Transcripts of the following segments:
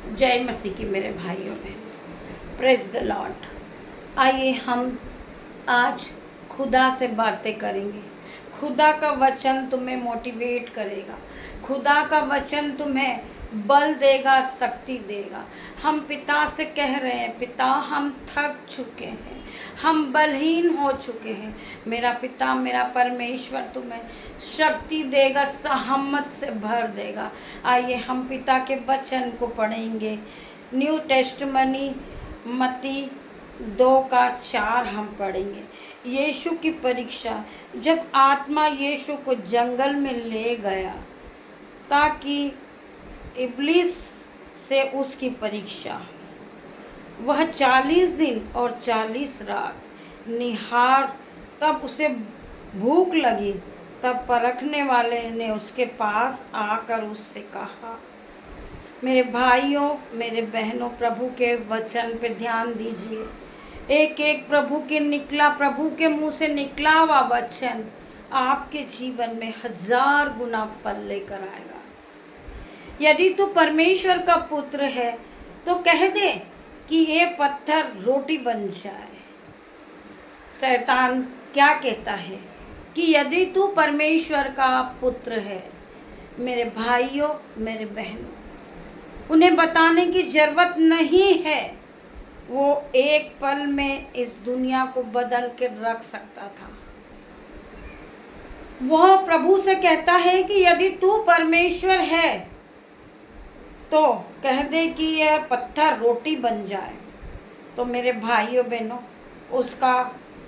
जय मसीह की मेरे भाइयों बहन, प्रेज द लॉर्ड। आइए हम आज खुदा से बातें करेंगे। खुदा का वचन तुम्हें मोटिवेट करेगा, खुदा का वचन तुम्हें बल देगा, शक्ति देगा। हम पिता से कह रहे हैं, पिता हम थक चुके हैं, हम बलहीन हो चुके हैं। मेरा पिता, मेरा परमेश्वर तुम्हें शक्ति देगा, सहमत से भर देगा। आइए हम पिता के वचन को पढ़ेंगे। न्यू टेस्टमनी मत्ती 2:4 हम पढ़ेंगे। यीशु की परीक्षा। जब आत्मा यीशु को जंगल में ले गया ताकि इब्लीस से उसकी परीक्षा, वह 40 दिन और 40 रात निहार। तब उसे भूख लगी। तब परखने वाले ने उसके पास आकर उससे कहा। मेरे भाइयों, मेरे बहनों, प्रभु के वचन पे ध्यान दीजिए। एक एक प्रभु के मुंह से निकला हुआ वचन आपके जीवन में 1000 गुना फल लेकर आएगा। यदि तू परमेश्वर का पुत्र है तो कह दे कि ये पत्थर रोटी बन जाए। शैतान क्या कहता है कि यदि तू परमेश्वर का पुत्र है। मेरे भाइयों, मेरे बहनों, उन्हें बताने की जरूरत नहीं है। वो एक पल में इस दुनिया को बदल के रख सकता था। वह प्रभु से कहता है कि यदि तू परमेश्वर है तो कह दे कि यह पत्थर रोटी बन जाए। तो मेरे भाइयों बहनों, उसका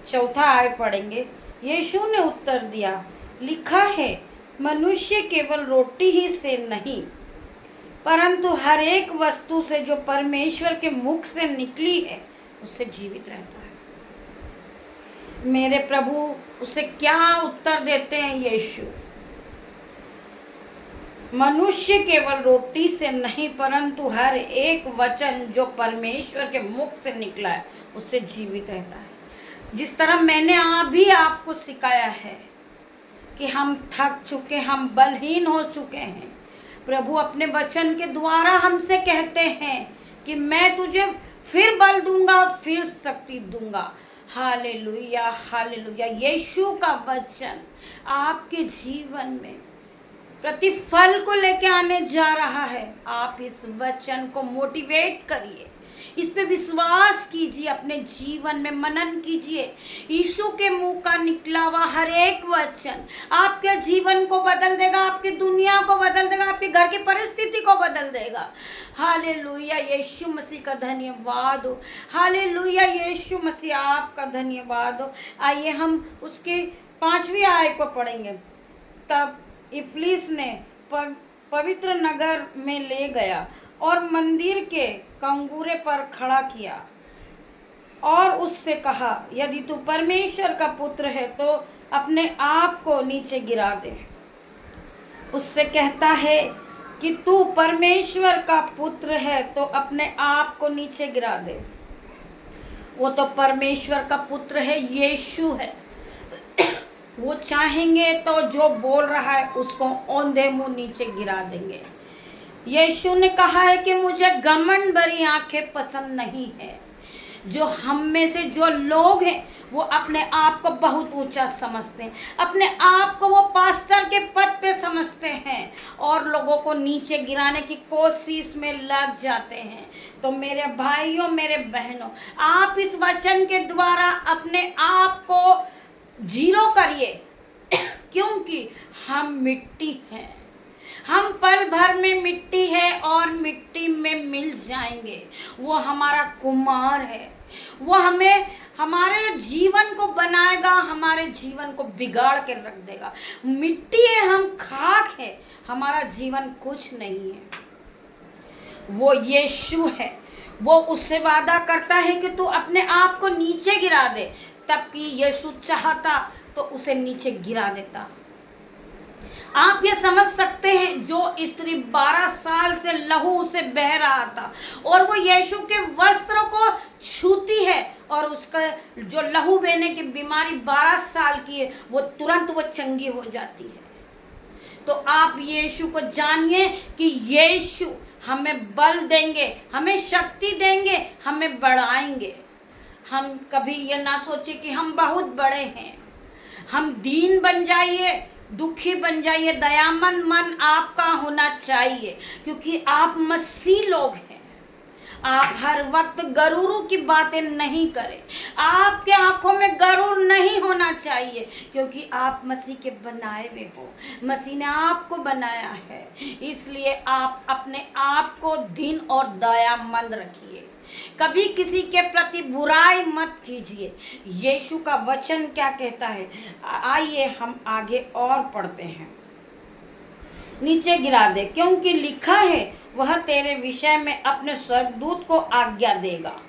4 आयत पढ़ेंगे। यीशु ने उत्तर दिया, लिखा है, मनुष्य केवल रोटी ही से नहीं परंतु हर एक वस्तु से जो परमेश्वर के मुख से निकली है उससे जीवित रहता है। मेरे प्रभु उसे क्या उत्तर देते हैं? यीशु, मनुष्य केवल रोटी से नहीं परंतु हर एक वचन जो परमेश्वर के मुख से निकला है उससे जीवित रहता है। जिस तरह मैंने अभी आपको सिखाया है कि हम थक चुके, हम बलहीन हो चुके हैं, प्रभु अपने वचन के द्वारा हमसे कहते हैं कि मैं तुझे फिर बल दूंगा, फिर शक्ति दूंगा। Hallelujah, hallelujah. यीशु का वचन आपके जीवन में प्रतिफल को लेके आने जा रहा है। आप इस वचन को मोटिवेट करिए, इस पे विश्वास कीजिए, अपने जीवन में मनन कीजिए। यीशु के मुंह का निकला हुआ हर एक वचन आपके जीवन को बदल देगा, आपकी दुनिया को बदल देगा, आपके घर की परिस्थिति को बदल देगा। हालेलुया, यीशु मसीह का धन्यवाद हो। हालेलुया, यीशु मसीह आपका धन्यवाद हो। आइए हम उसके 5वीं आयत को पढ़ेंगे। तब इब्लीस ने पवित्र नगर में ले गया और मंदिर के कंगूरे पर खड़ा किया और उससे कहा, यदि तू परमेश्वर का पुत्र है तो अपने आप को नीचे गिरा दे। उससे कहता है कि तू परमेश्वर का पुत्र है तो अपने आप को नीचे गिरा दे। वो तो परमेश्वर का पुत्र है, यीशु है। वो चाहेंगे तो जो बोल रहा है उसको औंधे मुंह नीचे गिरा देंगे। यीशु ने कहा है कि मुझे घमंड भरी आंखें पसंद नहीं है। जो हम में से जो लोग हैं वो अपने आप को बहुत ऊंचा समझते हैं, अपने आप को वो पास्टर के पद पे समझते हैं और लोगों को नीचे गिराने की कोशिश में लग जाते हैं। तो मेरे भाइयों, मेरे बहनों, आप इस वचन के द्वारा अपने आप को जीरो करिए क्योंकि हम मिट्टी हैं। हम पल भर में मिट्टी है और मिट्टी में मिल जाएंगे। वो हमारा कुम्हार है, वो हमें हमारे जीवन को बनाएगा, हमारे जीवन को बिगाड़ के रख देगा। मिट्टी है, हम खाक है, हमारा जीवन कुछ नहीं है। वो यीशु है, वो उससे वादा करता है कि तू अपने आप को नीचे गिरा दे। तब कि यीशु चाहता तो उसे नीचे गिरा देता। आप ये समझ सकते हैं, जो स्त्री 12 साल से लहू से बह रहा था और वो यीशु के वस्त्र को छूती है और उसका जो लहू बहने की बीमारी 12 साल की है वो तुरंत वो चंगी हो जाती है। तो आप यीशु को जानिए कि यीशु हमें बल देंगे, हमें शक्ति देंगे, हमें बढ़ाएंगे। हम कभी ये ना सोचे कि हम बहुत बड़े हैं। हम दीन बन जाइए, दुखी बन जाइए, दयामंद मन आपका होना चाहिए, क्योंकि आप मसीह लोग हैं। आप हर वक्त गरूरों की बातें नहीं करें। आपके आंखों में गरूर नहीं होना चाहिए, क्योंकि आप मसीह के बनाए हुए हो। मसीह ने आपको बनाया है, इसलिए आप अपने आप को दीन और दयामंद रखिए। कभी किसी के प्रति बुराई मत कीजिए। यीशु का वचन क्या कहता है, आइए हम आगे और पढ़ते हैं। नीचे गिरा दे, क्योंकि लिखा है वह तेरे विषय में अपने स्वर्गदूत को आज्ञा देगा।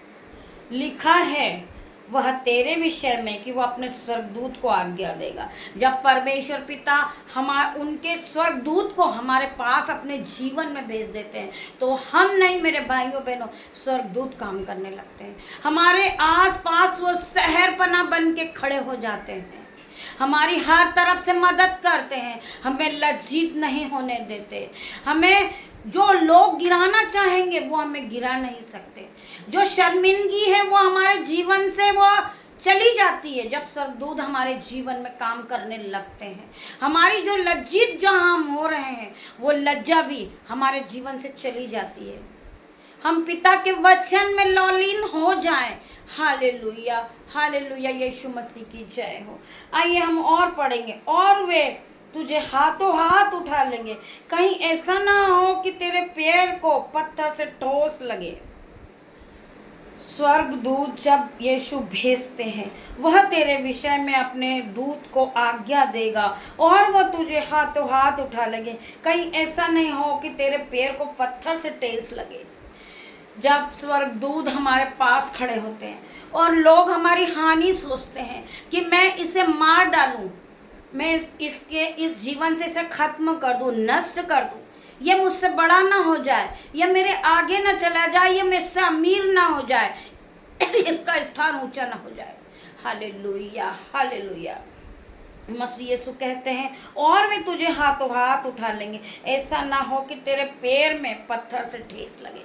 लिखा है वह तेरे विषय में कि वह अपने स्वर्गदूत को आज्ञा देगा। जब परमेश्वर पिता उनके स्वर्गदूत को हमारे पास अपने जीवन में भेज देते हैं, तो हम नहीं मेरे भाइयों बहनों, स्वर्गदूत काम करने लगते हैं। हमारे आसपास वो शहरपना बन के खड़े हो जाते हैं, हमारी हर तरफ से मदद करते हैं, हमें लज्जित नहीं होने देते। हमें जो लोग गिराना चाहेंगे वो हमें गिरा नहीं सकते। जो शर्मिंदगी है वो हमारे जीवन से वो चली जाती है जब स्वर्गदूत हमारे जीवन में काम करने लगते हैं। हमारी जो लज्जित जहाँ हम हो रहे हैं वो लज्जा भी हमारे जीवन से चली जाती है। हम पिता के वचन में लौलीन हो जाएं। हालेलुया, हालेलुया, यीशु मसीह की जय हो। आइए हम और पढ़ेंगे। और वे तुझे हाथों हाथ उठा लेंगे, कहीं ऐसा ना हो कि तेरे पैर को पत्थर से ठोस लगे। स्वर्गदूत जब यीशु भेजते हैं, वह तेरे विषय में अपने दूत को आज्ञा देगा और वह तुझे हाथों हाथ उठा लेंगे, कहीं ऐसा नहीं हो कि तेरे पैर को पत्थर से ठेस लगे। जब स्वर्गदूत हमारे पास खड़े होते हैं और लोग हमारी हानि सोचते हैं कि मैं इसे मार डालूं, मैं इस जीवन से इसे खत्म कर दूं, नष्ट कर दूं, ये मुझसे बड़ा ना हो जाए, ये मेरे आगे ना चला जाए, ये मुझसे अमीर ना हो जाए, इसका स्थान ऊंचा ना हो जाए। Hallelujah, hallelujah. मसीह यीशु कहते हैं और वे तुझे हाथों हाथ उठा लेंगे, ऐसा ना हो कि तेरे पैर में पत्थर से ठेस लगे।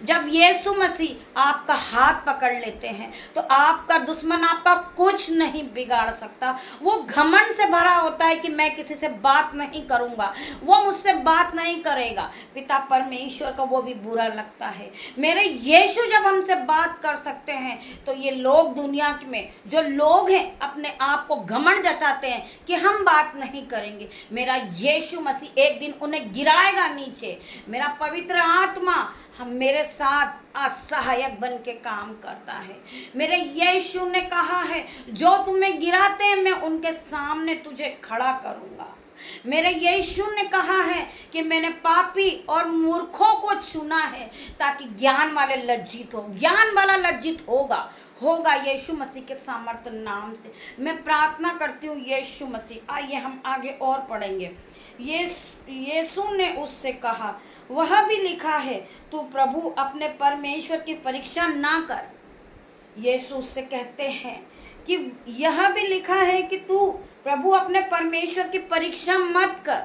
जब यीशु मसीह आपका हाथ पकड़ लेते हैं तो आपका दुश्मन आपका कुछ नहीं बिगाड़ सकता। वो घमंड से भरा होता है कि मैं किसी से बात नहीं करूँगा, वो मुझसे बात नहीं करेगा। पिता परमेश्वर का वो भी बुरा लगता है। मेरे यीशु जब हमसे बात कर सकते हैं तो ये लोग दुनिया में जो लोग हैं अपने आप को घमंड जताते हैं कि हम बात नहीं करेंगे, मेरा यीशु मसीह एक दिन उन्हें गिराएगा नीचे। मेरा पवित्र आत्मा हम मेरे साथ असहायक बन के काम करता है। मेरे यीशु ने कहा है जो तुम्हें गिराते हैं मैं उनके सामने तुझे खड़ा करूंगा। मेरे यीशु ने कहा है कि मैंने पापी और मूर्खों को चुना है ताकि ज्ञान वाले लज्जित हो। ज्ञान वाला लज्जित होगा यीशु मसीह के सामर्थ्य नाम से। मैं प्रार्थना करती हूँ यीशु मसीह। आइए हम आगे और पढ़ेंगे। यीशु ने उससे कहा, वह भी लिखा है तू प्रभु अपने परमेश्वर की परीक्षा ना कर। यीशु उससे कहते हैं कि यह भी लिखा है कि तू प्रभु अपने परमेश्वर की परीक्षा मत कर,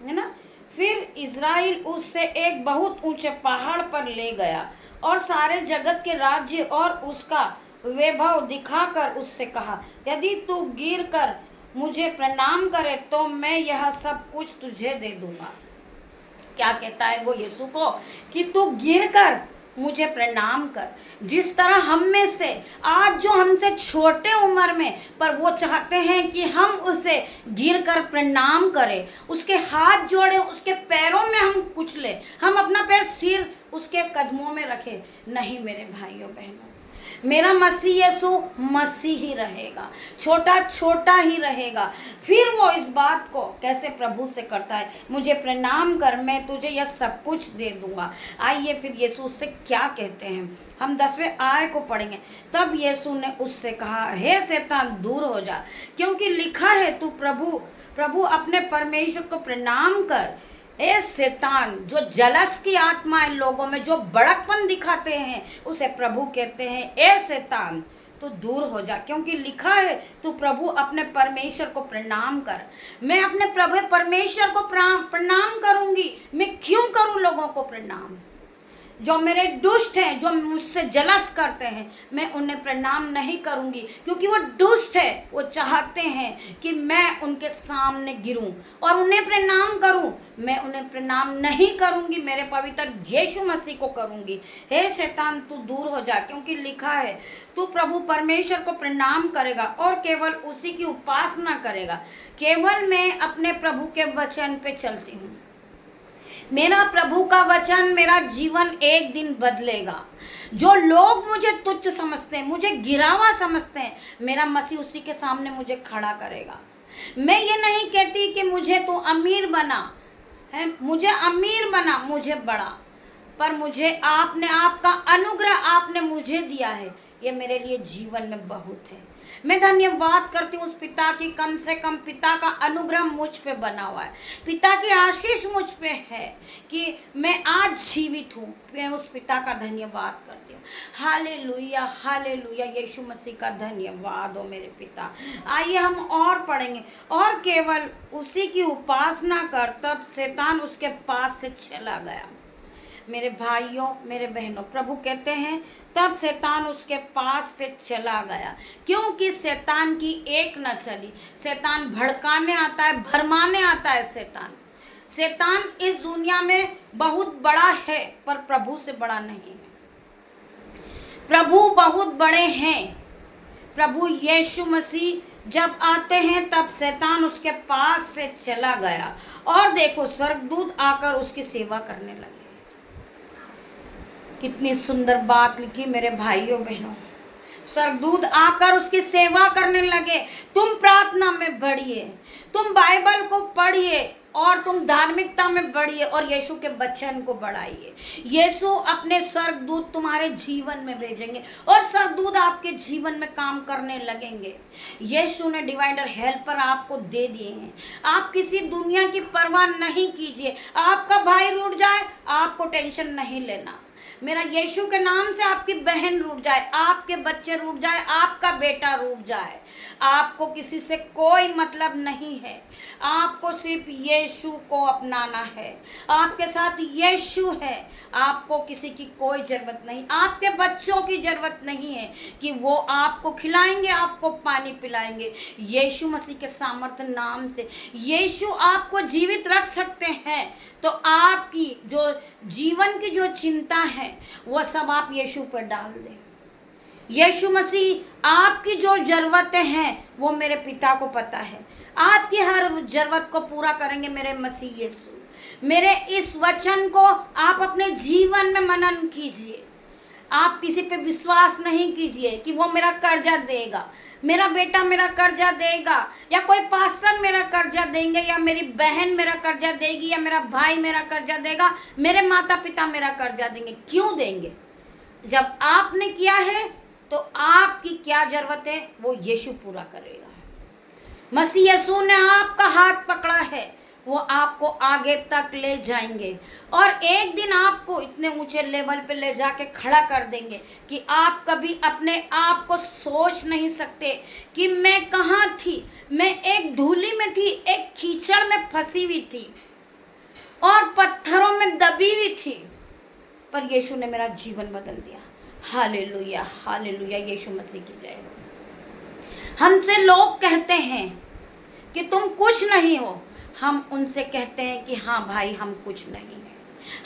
है ना। फिर इज़राइल उससे एक बहुत ऊंचे पहाड़ पर ले गया और सारे जगत के राज्य और उसका वैभव दिखाकर उससे कहा, यदि तू गिर कर मुझे प्रणाम करे तो मैं यह सब कुछ तुझे दे दूंगा। क्या कहता है वो यीशु को कि तू गिर कर मुझे प्रणाम कर। जिस तरह हम में से आज जो हमसे छोटे उम्र में पर वो चाहते हैं कि हम उसे गिर कर प्रणाम करें, उसके हाथ जोड़े, उसके पैरों में हम कुचले, हम अपना पैर सिर उसके कदमों में रखें। नहीं मेरे भाइयों बहनों, मेरा मसीह यीशु मसीह ही रहेगा, छोटा छोटा ही रहेगा। फिर वो इस बात को कैसे प्रभु से करता है, मुझे प्रणाम कर मैं तुझे यह सब कुछ दे दूंगा। आइए फिर यीशु उससे क्या कहते हैं, हम 10वें आय को पढ़ेंगे। तब यीशु ने उससे कहा, हे शैतान दूर हो जा, क्योंकि लिखा है तू प्रभु अपने परमेश्वर को प्रणाम कर। ए शैतान, जो जलस की आत्मा है लोगों में, जो बड़कपन दिखाते हैं, उसे प्रभु कहते हैं ए शैतान तो दूर हो जा, क्योंकि लिखा है तू प्रभु अपने परमेश्वर को प्रणाम कर। मैं अपने प्रभु परमेश्वर को प्रणाम करूंगी। मैं क्यों करूं लोगों को प्रणाम? जो मेरे दुष्ट हैं, जो मुझसे जलस करते हैं, मैं उन्हें प्रणाम नहीं करूंगी, क्योंकि वो दुष्ट है। वो चाहते हैं कि मैं उनके सामने गिरूं और उन्हें प्रणाम करूं। मैं उन्हें प्रणाम नहीं करूंगी, मेरे पवित्र यीशु मसीह को करूंगी। हे शैतान, तू दूर हो जा, क्योंकि लिखा है तू प्रभु परमेश्वर को प्रणाम करेगा और केवल उसी की उपासना करेगा। केवल मैं अपने प्रभु के वचन पे चलती हूँ। मेरा प्रभु का वचन मेरा जीवन एक दिन बदलेगा। जो लोग मुझे तुच्छ समझते हैं, मुझे गिरा हुआ समझते हैं, मेरा मसीह उसी के सामने मुझे खड़ा करेगा। मैं ये नहीं कहती कि मुझे तू अमीर बना है, मुझे अमीर बना, मुझे बड़ा, पर मुझे आपने, आपका अनुग्रह आपने मुझे दिया है, ये मेरे लिए जीवन में बहुत है। मैं धन्यवाद करती हूँ उस पिता की, कम से कम पिता का अनुग्रह मुझ पे बना हुआ है, पिता की आशीष मुझ पे है कि मैं आज जीवित हूँ। मैं उस पिता का धन्यवाद करती हूँ। हालेलुया, हालेलुया, यीशु मसीह का धन्यवाद हो मेरे पिता। आइए हम और पढ़ेंगे। और केवल उसी की उपासना कर, तब शैतान उसके पास से चला गया। मेरे भाइयों, मेरे बहनों, प्रभु कहते हैं तब शैतान उसके पास से चला गया, क्योंकि शैतान की एक न चली। शैतान भड़काने आता है, भरमाने आता है। शैतान इस दुनिया में बहुत बड़ा है, पर प्रभु से बड़ा नहीं है। प्रभु बहुत बड़े हैं। प्रभु यीशु मसीह जब आते हैं तब शैतान उसके पास से चला गया, और देखो स्वर्गदूत आकर उसकी सेवा करने लगे। कितनी सुंदर बात लिखी मेरे भाइयों बहनों। स्वर्गदूत आकर उसकी सेवा करने लगे। तुम प्रार्थना में बढ़िए, तुम बाइबल को पढ़िए, और तुम धार्मिकता में बढ़िए, और यीशु के वचन को बढ़ाइए। यीशु अपने स्वर्गदूत तुम्हारे जीवन में भेजेंगे, और स्वर्गदूत आपके जीवन में काम करने लगेंगे। यीशु ने डिवाइनर हेल्पर आपको दे दिए हैं। आप किसी दुनिया की परवाह नहीं कीजिए। आपका भाई रूठ जाए, आपको टेंशन नहीं लेना। मेरा यीशु के नाम से आपकी बहन रूठ जाए, आपके बच्चे रूठ जाए, आपका बेटा रूठ जाए, आपको किसी से कोई मतलब नहीं है। आपको सिर्फ यीशु को अपनाना है। आपके साथ यीशु है, आपको किसी की कोई ज़रूरत नहीं। आपके बच्चों की ज़रूरत नहीं है कि वो आपको खिलाएंगे, आपको पानी पिलाएंगे। यीशु मसीह के सामर्थ्य नाम से यीशु आपको जीवित रख सकते हैं। तो आपकी जो जीवन की जो चिंता है वो सब आप यीशु पर डाल दें। यीशु मसीह आपकी जो ज़रूरतें हैं वो मेरे पिता को पता है। आपकी हर ज़रूरत को पूरा करेंगे मेरे मसीह यीशु। मेरे इस वचन को आप अपने जीवन में मनन कीजिए। आप किसी पे विश्वास नहीं कीजिए कि वो मेरा कर्जा देगा, मेरा बेटा मेरा कर्जा देगा, या कोई पास्टर मेरा कर्जा देंगे, या मेरी बहन मेरा कर्जा देगी, या मेरा भाई मेरा कर्जा देगा, मेरे माता पिता मेरा कर्जा देंगे। क्यों देंगे? जब आपने किया है तो आपकी क्या जरूरत है वो यीशु पूरा करेगा। मसीह यीशु ने आपका हाथ पकड़ा है, वो आपको आगे तक ले जाएंगे, और एक दिन आपको इतने ऊंचे लेवल पे ले जाके खड़ा कर देंगे कि आप कभी अपने आप को सोच नहीं सकते कि मैं कहाँ थी। मैं एक धूली में थी, एक कीचड़ में फंसी हुई थी, और पत्थरों में दबी हुई थी, पर यीशु ने मेरा जीवन बदल दिया। हालेलुया, हालेलुया, यीशु मसीह की जय हो। हमसे लोग कहते हैं कि तुम कुछ नहीं हो। हम उनसे कहते हैं कि हाँ भाई, हम कुछ नहीं हैं।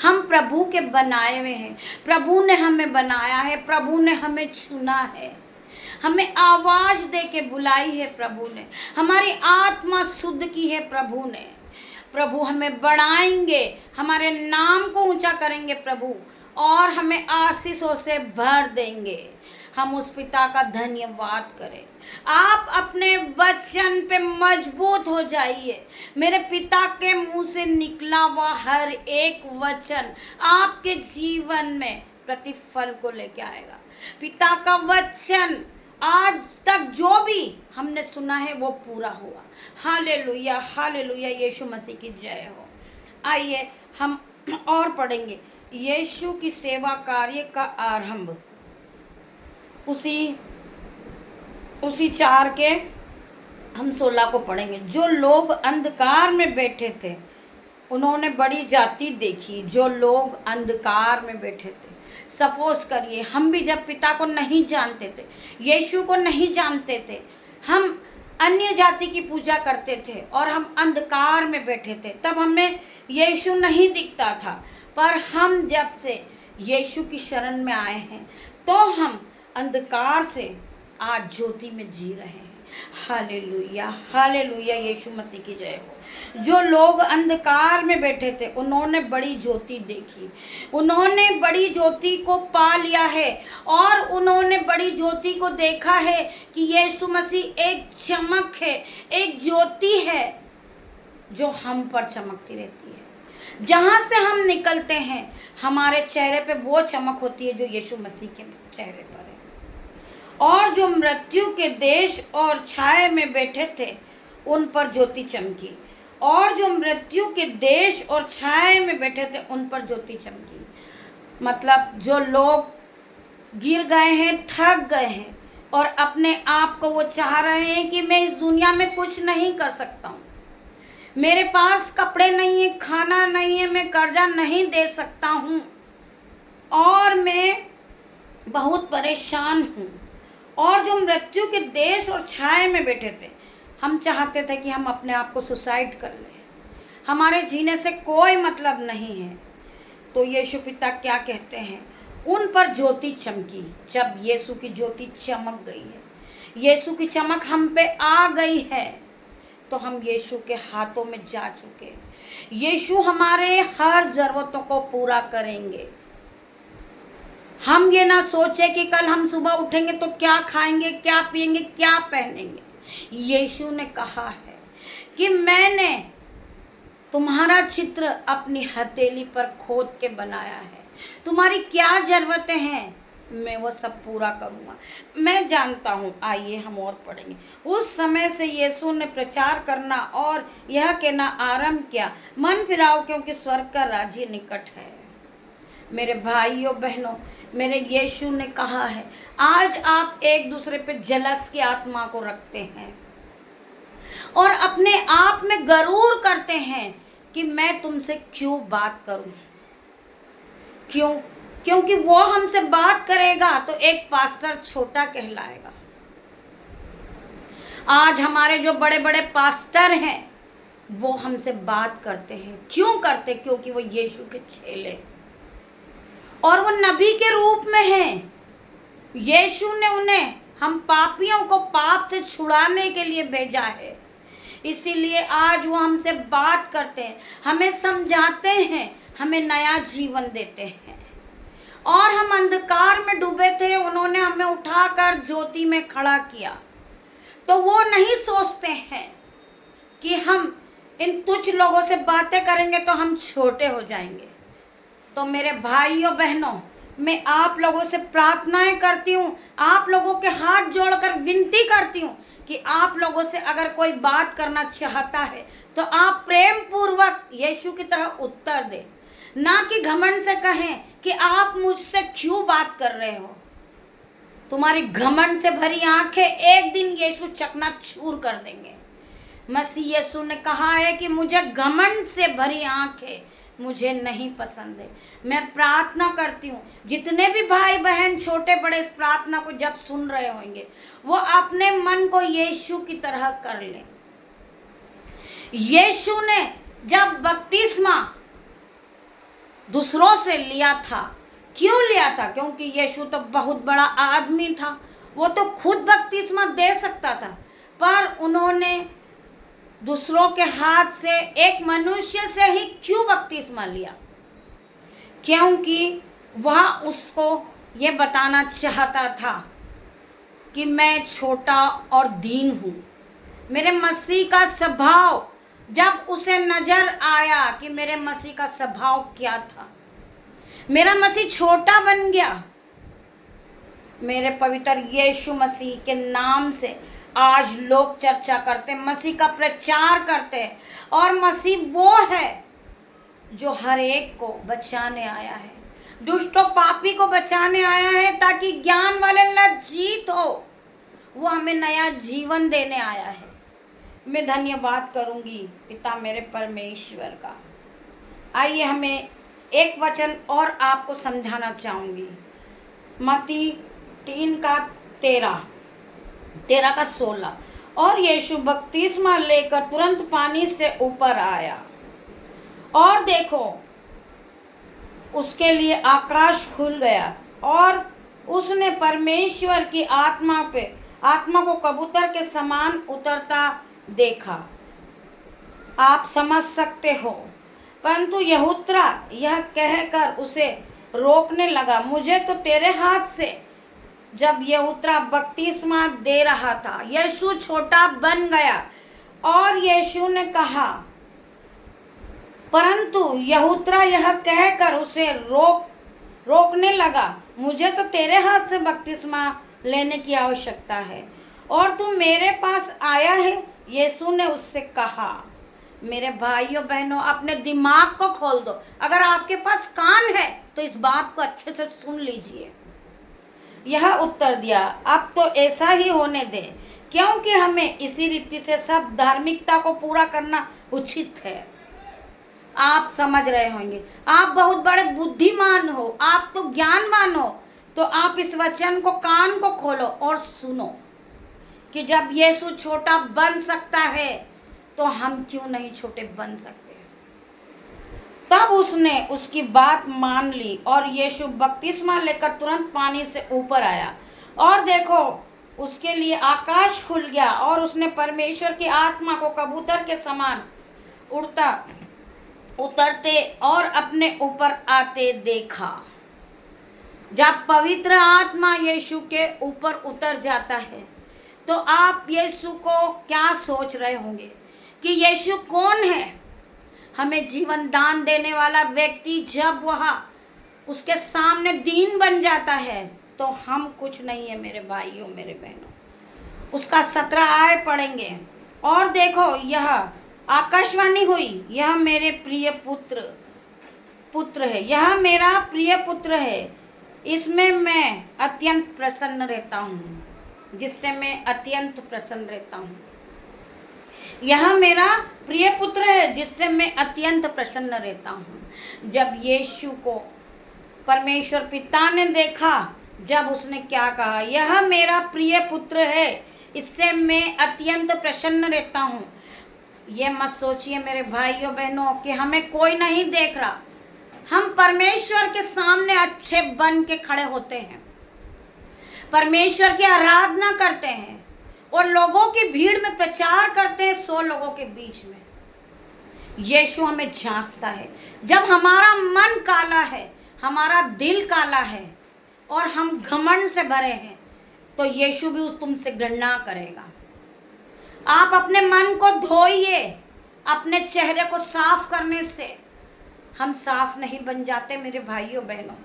हम प्रभु के बनाए हुए हैं। प्रभु ने हमें बनाया है, प्रभु ने हमें चुना है, हमें आवाज़ दे के बुलाई है प्रभु ने, हमारी आत्मा शुद्ध की है प्रभु ने। प्रभु हमें बढ़ाएंगे, हमारे नाम को ऊंचा करेंगे प्रभु, और हमें आशीषों से भर देंगे। हम उस पिता का धन्यवाद करें। आप अपने वचन पे मजबूत हो जाइए। मेरे पिता के मुंह से निकला हुआ हर एक वचन आपके जीवन में प्रतिफल को लेके आएगा। पिता का वचन आज तक जो भी हमने सुना है वो पूरा हुआ। हालेलुया, हालेलुया, यीशु मसीह की जय हो। आइए हम और पढ़ेंगे यीशु की सेवा कार्य का आरंभ, उसी 4 के हम 16 को पढ़ेंगे। जो लोग अंधकार में बैठे थे उन्होंने बड़ी जाति देखी, जो लोग अंधकार में बैठे थे। सपोज करिए हम भी जब पिता को नहीं जानते थे, यीशु को नहीं जानते थे, हम अन्य जाति की पूजा करते थे और हम अंधकार में बैठे थे, तब हमें यीशु नहीं दिखता था। पर हम जब से यीशु की शरण में आए हैं तो हम अंधकार से आज ज्योति में जी रहे हैं। हालेलुया, हालेलुया, यीशु मसीह की जय हो। जो लोग अंधकार में बैठे थे उन्होंने बड़ी ज्योति देखी, उन्होंने बड़ी ज्योति को पा लिया है और उन्होंने बड़ी ज्योति को देखा है कि यीशु मसीह एक चमक है, एक ज्योति है जो हम पर चमकती रहती है। जहाँ से हम निकलते हैं हमारे चेहरे पे वो चमक होती है जो यीशु मसीह के चेहरे पर है। और जो मृत्यु के देश और छाये में बैठे थे उन पर ज्योति चमकी, और जो मृत्यु के देश और छाये में बैठे थे उन पर ज्योति चमकी। मतलब जो लोग गिर गए हैं, थक गए हैं और अपने आप को वो चाह रहे हैं कि मैं इस दुनिया में कुछ नहीं कर सकता हूँ, मेरे पास कपड़े नहीं है, खाना नहीं है, मैं कर्जा नहीं दे सकता हूँ और मैं बहुत परेशान हूँ। और जो मृत्यु के देश और छाये में बैठे थे, हम चाहते थे कि हम अपने आप को सुसाइड कर लें, हमारे जीने से कोई मतलब नहीं है। तो यीशु पिता क्या कहते हैं, उन पर ज्योति चमकी। जब यीशु की ज्योति चमक गई है, यीशु की चमक हम पे आ गई है, तो हम यीशु के हाथों में जा चुके। यीशु हमारे हर ज़रूरतों को पूरा करेंगे। हम ये ना सोचे कि कल हम सुबह उठेंगे तो क्या खाएंगे, क्या पिएंगे, क्या पहनेंगे। यीशु ने कहा है कि मैंने तुम्हारा चित्र अपनी हथेली पर खोद के बनाया है, तुम्हारी क्या ज़रूरतें हैं मैं वो सब पूरा करूँगा। मैं जानता हूँ, आइए हम और पढ़ेंगे। उस समय से यीशु ने प्रचार करना और यह कहना आरंभ किया, मन फिराओ क्योंकि स्वर्ग का राज्य निकट है। मेरे भाइयों बहनों, मेरे यीशु ने कहा है, आज आप एक दूसरे पे जलस की आत्मा को रखते हैं और अपने आप में गरूर करते हैं कि मैं तुमसे क्यों बात करूं। क्यों? क्योंकि वो हमसे बात करेगा तो एक पास्टर छोटा कहलाएगा। आज हमारे जो बड़े बड़े पास्टर हैं वो हमसे बात करते हैं। क्यों करते? क्योंकि वो यीशु के चेले और वो नबी के रूप में हैं। यीशु ने उन्हें हम पापियों को पाप से छुड़ाने के लिए भेजा है, इसीलिए आज वो हमसे बात करते हैं, हमें समझाते हैं, हमें नया जीवन देते हैं। और हम अंधकार में डूबे थे, उन्होंने हमें उठाकर ज्योति में खड़ा किया। तो वो नहीं सोचते हैं कि हम इन तुच्छ लोगों से बातें करेंगे तो हम छोटे हो जाएंगे। तो मेरे भाइयों बहनों, मैं आप लोगों से प्रार्थनाएं करती हूँ, आप लोगों के हाथ जोड़कर विनती करती हूँ कि आप लोगों से अगर कोई बात करना चाहता है तो आप प्रेम पूर्वक यीशु की तरह उत्तर दें, ना कि घमंड से कहें कि आप मुझसे क्यों बात कर रहे हो। तुम्हारी घमंड से भरी आंखें एक दिन यीशु चकनाचूर कर देंगे। मसीह यीशु ने कहा है कि मुझे घमंड से भरी आंखें मुझे नहीं पसंद है। मैं प्रार्थना करती हूँ, जितने भी भाई बहन छोटे बड़े इस प्रार्थना को जब सुन रहे होंगे, वो अपने मन को यीशु की तरह कर लें। यीशु ने जब बपतिस्मा दूसरों से लिया था, क्यों लिया था? क्योंकि यीशु तो बहुत बड़ा आदमी था, वो तो खुद बपतिस्मा दे सकता था, पर उन्होंने दूसरों के हाथ से एक मनुष्य से ही क्यों बपतिस्मा लिया? क्योंकि वह उसको ये बताना चाहता था कि मैं छोटा और दीन हूँ। मेरे मसीह का स्वभाव, जब उसे नजर आया कि मेरे मसीह का स्वभाव क्या था, मेरा मसीह छोटा बन गया। मेरे पवित्र यीशु मसीह के नाम से आज लोग चर्चा करते, मसीह का प्रचार करते, और मसीह वो है जो हर एक को बचाने आया है, दुष्ट और पापी को बचाने आया है, ताकि ज्ञान वाले लज्जित हो। वो हमें नया जीवन देने आया है। मैं धन्यवाद करूंगी पिता मेरे परमेश्वर का। आइए हमें एक वचन और आपको समझाना चाहूँगी। मत्ती 3:13 और यीशु बपतिस्मा लेकर तुरंत पानी से ऊपर आया और देखो उसके लिए आकाश खुल गया और उसने परमेश्वर की आत्मा को कबूतर के समान उतरता देखा। आप समझ सकते हो। परंतु यहूदा यह कहकर उसे रोकने लगा, मुझे तो तेरे हाथ से। जब यहूदा बपतिस्मा दे रहा था, यीशु छोटा बन गया और यीशु ने कहा, परंतु यहूदा यह कहकर उसे रोकने लगा, मुझे तो तेरे हाथ से बपतिस्मा लेने की आवश्यकता है और तू मेरे पास आया है। यीशु ने उससे कहा, मेरे भाइयों बहनों, अपने दिमाग को खोल दो। अगर आपके पास कान है तो इस बात को अच्छे से सुन लीजिए। यह उत्तर दिया, अब तो ऐसा ही होने दे, क्योंकि हमें इसी रीति से सब धार्मिकता को पूरा करना उचित है। आप समझ रहे होंगे, आप बहुत बड़े बुद्धिमान हो, आप तो ज्ञानवान हो, तो आप इस वचन को, कान को खोलो और सुनो कि जब यीशु छोटा बन सकता है तो हम क्यों नहीं छोटे बन सकते। तब उसने उसकी बात मान ली और यीशु बपतिस्मा लेकर तुरंत पानी से ऊपर आया और देखो उसके लिए आकाश खुल गया और उसने परमेश्वर की आत्मा को कबूतर के समान उतरते और अपने ऊपर आते देखा। जब पवित्र आत्मा यीशु के ऊपर उतर जाता है तो आप यीशु को क्या सोच रहे होंगे कि यीशु कौन है? हमें जीवन दान देने वाला व्यक्ति जब वह उसके सामने दीन बन जाता है तो हम कुछ नहीं है मेरे भाइयों, मेरे बहनों। उसका 17 आए पढ़ेंगे और देखो यह आकाशवाणी हुई, यह मेरे प्रिय पुत्र है, यह मेरा प्रिय पुत्र है, इसमें मैं अत्यंत प्रसन्न रहता हूँ, जिससे मैं अत्यंत प्रसन्न रहता हूँ। यह मेरा प्रिय पुत्र है जिससे मैं अत्यंत प्रसन्न रहता हूँ। जब यीशु को परमेश्वर पिता ने देखा, जब उसने क्या कहा, यह मेरा प्रिय पुत्र है, इससे मैं अत्यंत प्रसन्न रहता हूँ। ये मत सोचिए मेरे भाइयों बहनों कि हमें कोई नहीं देख रहा। हम परमेश्वर के सामने अच्छे बन के खड़े होते हैं, परमेश्वर की आराधना करते हैं और लोगों की भीड़ में प्रचार करते हैं 100 लोगों के बीच में। यीशु हमें जांचता है। जब हमारा मन काला है, हमारा दिल काला है और हम घमंड से भरे हैं तो यीशु भी तुमसे घृणा करेगा। आप अपने मन को धोइए। अपने चेहरे को साफ करने से हम साफ नहीं बन जाते मेरे भाइयों बहनों।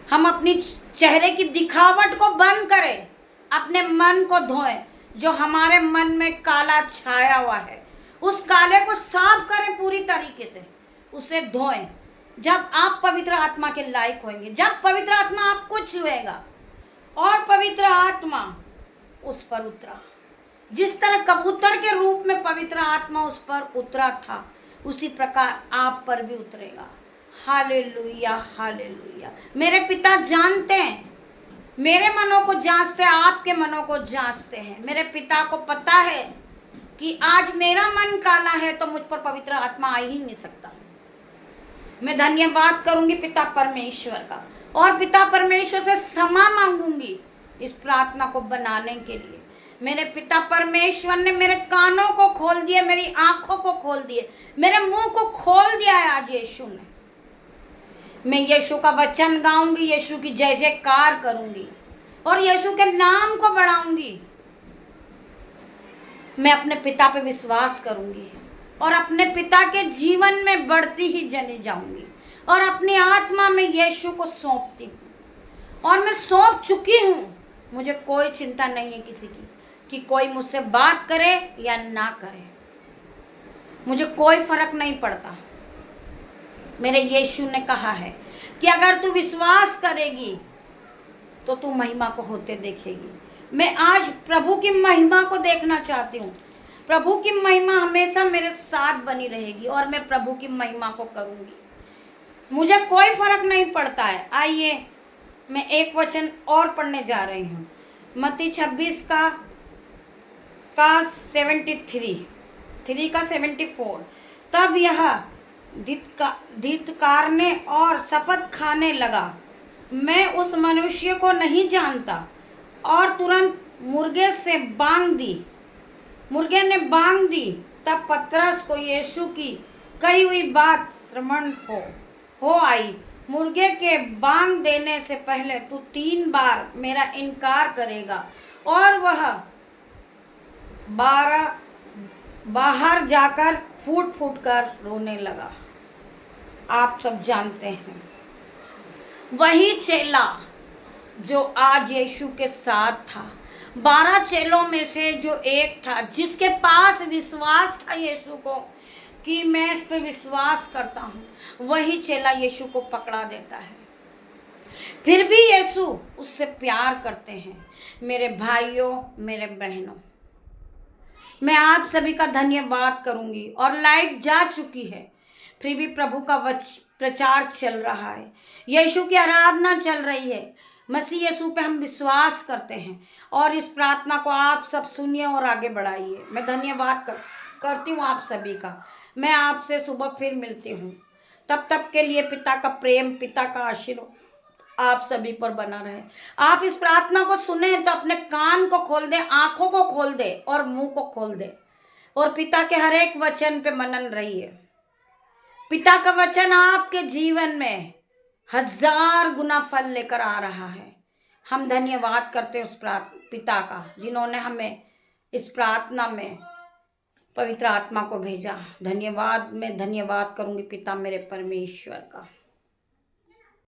हम अपनी चेहरे की दिखावट को बंद करें, अपने मन को धोएं। जो हमारे मन में काला छाया हुआ है उस काले को साफ करें पूरी तरीके से, उसे धोएं। जब आप पवित्र आत्मा के लायक होंगे, जब पवित्र आत्मा आपको छुएगा और पवित्र आत्मा उस पर उतरा, जिस तरह कबूतर के रूप में पवित्र आत्मा उस पर उतरा था, उसी प्रकार आप पर भी उतरेगा। Hallelujah, hallelujah. मेरे पिता जानते हैं, मेरे मनों को जांचते हैं, आपके मनों को जांचते हैं। मेरे पिता को पता है कि आज मेरा मन काला है तो मुझ पर पवित्र आत्मा आ ही नहीं सकता। मैं धन्यवाद करूंगी पिता परमेश्वर का और पिता परमेश्वर से क्षमा मांगूंगी इस प्रार्थना को बनाने के लिए। मेरे पिता परमेश्वर ने मेरे कानों को खोल दिए, मेरी आंखों को खोल दिए, मेरे मुंह को खोल दिया है आज यीशु ने। मैं यीशु का वचन गाऊंगी, यीशु की जय जयकार करूंगी और यीशु के नाम को बढ़ाऊंगी। मैं अपने पिता पे विश्वास करूंगी और अपने पिता के जीवन में बढ़ती ही चली जाऊंगी और अपनी आत्मा में यीशु को सौंपती हूँ और मैं सौंप चुकी हूँ। मुझे कोई चिंता नहीं है किसी की कि कोई मुझसे बात करे या ना करे, मुझे कोई फर्क नहीं पड़ता। मेरे यीशु ने कहा है कि अगर तू विश्वास करेगी तो तू महिमा को होते देखेगी। मैं आज प्रभु की महिमा को देखना चाहती हूँ। प्रभु की महिमा हमेशा मेरे साथ बनी रहेगी और मैं प्रभु की महिमा को करूँगी। मुझे कोई फर्क नहीं पड़ता है। आइए मैं एक वचन और पढ़ने जा रही हूँ, मत्ती 26 का 74। तब यह धिक्कारने और शपथ खाने लगा, मैं उस मनुष्य को नहीं जानता, और तुरंत मुर्गे ने बांग दी। तब पतरस को यीशु की कही हुई बात स्मरण हो आई, मुर्गे के बांग देने से पहले तू 3 बार मेरा इनकार करेगा। और वह बाहर जाकर फूट फूट कर रोने लगा। आप सब जानते हैं वही चेला जो आज यीशु के साथ था, 12 चेलों में से जो एक था, जिसके पास विश्वास था यीशु को कि मैं इस पर विश्वास करता हूँ, वही चेला यीशु को पकड़ा देता है। फिर भी यीशु उससे प्यार करते हैं। मेरे भाइयों, मेरे बहनों, मैं आप सभी का धन्यवाद करूंगी। और लाइट जा चुकी है, फिर भी प्रभु का प्रचार चल रहा है, यीशु की आराधना चल रही है। मसीह यीशु पे हम विश्वास करते हैं और इस प्रार्थना को आप सब सुनिए और आगे बढ़ाइए। मैं धन्यवाद करती हूँ आप सभी का। मैं आपसे सुबह फिर मिलती हूँ। तब तक के लिए पिता का प्रेम, पिता का आशीर्वाद आप सभी पर बना रहे। आप इस प्रार्थना को सुने तो अपने कान को खोल दे, आंखों को खोल दे और मुंह को खोल दे, और पिता के हर एक वचन पे मनन रहिए। पिता का वचन आपके जीवन में 1000 गुना फल लेकर आ रहा है। हम धन्यवाद करते हैं उस पिता का, जिन्होंने हमें इस प्रार्थना में पवित्र आत्मा को भेजा। धन्यवाद, मैं धन्यवाद करूंगी पिता मेरे परमेश्वर का।